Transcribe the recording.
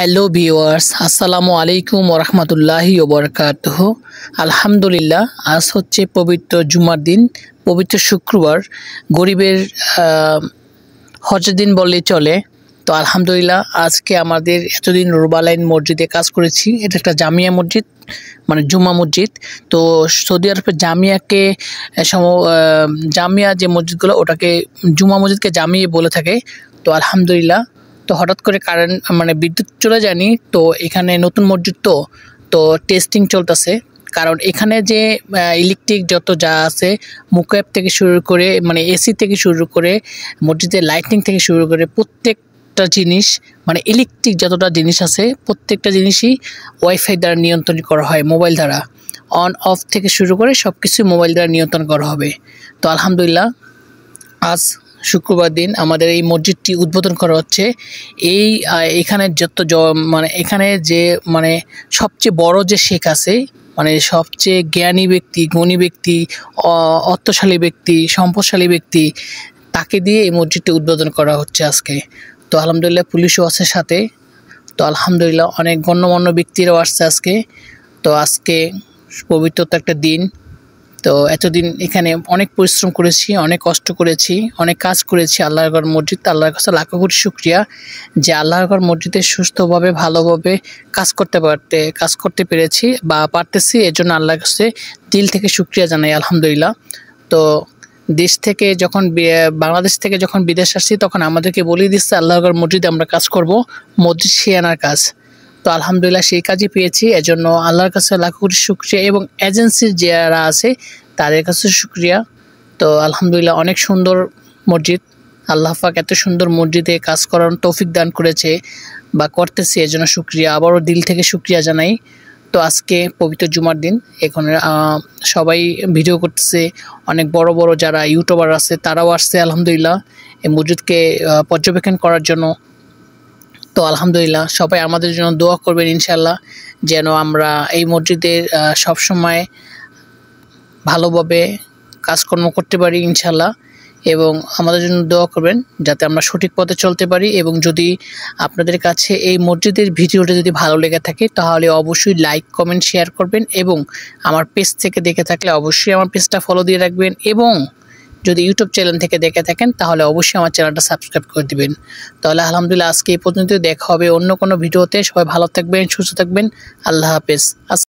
Hello viewers, আসসালামু আলাইকুম ওরহমতুল্লাহি ওবরকাতুহু। আলহামদুলিল্লাহ, আজ হচ্ছে পবিত্র জুমার দিন, পবিত্র শুক্রবার, গরিবের হজের দিন বললেই চলে। তো আলহামদুলিল্লাহ, আজকে আমাদের এতদিন রুবালাইন মসজিদে কাজ করেছি। এটা একটা জামিয়া মসজিদ, মানে জুমা মসজিদ। তো সৌদি আরবের জামিয়াকে জামিয়া যে মসজিদগুলো, ওটাকে জুমা মসজিদকে জামিয়া বলে থাকে। তো আলহামদুলিল্লাহ, তো হঠাৎ করে কারেন্ট মানে বিদ্যুৎ চলে যায়নি। তো এখানে নতুন মসজিদ, তো টেস্টিং চলতেছে। কারণ এখানে যে ইলেকট্রিক যত যা আছে, মুকায়েব থেকে শুরু করে, মানে এসি থেকে শুরু করে, মসজিদের লাইটিং থেকে শুরু করে প্রত্যেকটা জিনিস, মানে ইলেকট্রিক যতটা জিনিস আছে প্রত্যেকটা জিনিসই ওয়াইফাই দ্বারা নিয়ন্ত্রণ করা হয়। মোবাইল দ্বারা অন অফ থেকে শুরু করে সব কিছুই মোবাইল দ্বারা নিয়ন্ত্রণ করা হবে। তো আলহামদুলিল্লাহ, আজ শুক্রবার দিন আমাদের এই মসজিদটি উদ্বোধন করা হচ্ছে। এখানে মানে এখানে যে মানে সবচেয়ে বড় যে শেখ আছে, মানে সবচেয়ে জ্ঞানী ব্যক্তি, গুণী ব্যক্তি, অর্থশালী ব্যক্তি, সম্পদশালী ব্যক্তি, তাকে দিয়ে এই মসজিদটি উদ্বোধন করা হচ্ছে আজকে। তো আলহামদুলিল্লাহ, পুলিশও আছে সাথে। তো আলহামদুলিল্লাহ, অনেক গণ্যমান্য ব্যক্তিরাও আসছে আজকে। তো আজকে পবিত্রতা একটা দিন। তো এতদিন এখানে অনেক পরিশ্রম করেছি, অনেক কষ্ট করেছি, অনেক কাজ করেছি। আল্লাহর ঘর মসজিদ, আল্লাহর কাছে লাখো কোটি শুকরিয়া যে আল্লাহর ঘর মসজিদে সুস্থভাবে ভালোভাবে কাজ করতে পেরেছি বা পারতেছি। এর জন্য আল্লাহর কাছে দিল থেকে শুকরিয়া জানাই আলহামদুলিল্লাহ। তো বাংলাদেশ থেকে যখন বিদেশ আসছি, তখন আমাদেরকে বলেই দিচ্ছে আল্লাহর ঘর মসজিদে আমরা কাজ করব, মসজিদ শিয়ানার কাজ। তো আলহামদুলিল্লাহ, সেই কাজই পেয়েছি। এজন্য আল্লাহর কাছে লাখো কোটি শুকরিয়া এবং এজেন্সির যারা আছে তাদের কাছে শুকরিয়া। তো আলহামদুলিল্লাহ, অনেক সুন্দর মসজিদ। আল্লাহ পাক এত সুন্দর মসজিদে কাজ করার তৌফিক দান করেছে বা করতেছে, এজন্য শুকরিয়া, আবারও দিল থেকে শুকরিয়া জানাই। তো আজকে পবিত্র জুমার দিন, এখানে সবাই ভিডিও করতেছে। অনেক বড় বড় যারা ইউটিউবার আছে তারাও আসছে আলহামদুলিল্লাহ এই মসজিদকে পর্যবেক্ষণ করার জন্য। তো আলহামদুলিল্লাহ, সবাই আমাদের জন্য দোয়া করবেন ইনশাল্লাহ, যেন আমরা এই মসজিদের সবসময় ভালোভাবে কাজকর্ম করতে পারি ইনশাল্লাহ। এবং আমাদের জন্য দোয়া করবেন যাতে আমরা সঠিক পথে চলতে পারি। এবং যদি আপনাদের কাছে এই মসজিদের ভিডিওটা যদি ভালো লেগে থাকে, তাহলে অবশ্যই লাইক, কমেন্ট, শেয়ার করবেন। এবং আমার পেজ থেকে দেখে থাকলে অবশ্যই আমার পেজটা ফলো দিয়ে রাখবেন। এবং যদি ইউটিউব চ্যানেল থেকে দেখে থাকেন, তাহলে অবশ্যই আমার চ্যানেলটা সাবস্ক্রাইব করে দিবেন। তাহলে আলহামদুলিল্লাহ, আজকে এই পর্যন্ত। দেখা হবে অন্য কোনো ভিডিওতে। সবাই ভালো থাকবেন, সুস্থ থাকবেন। আল্লাহ হাফেজ।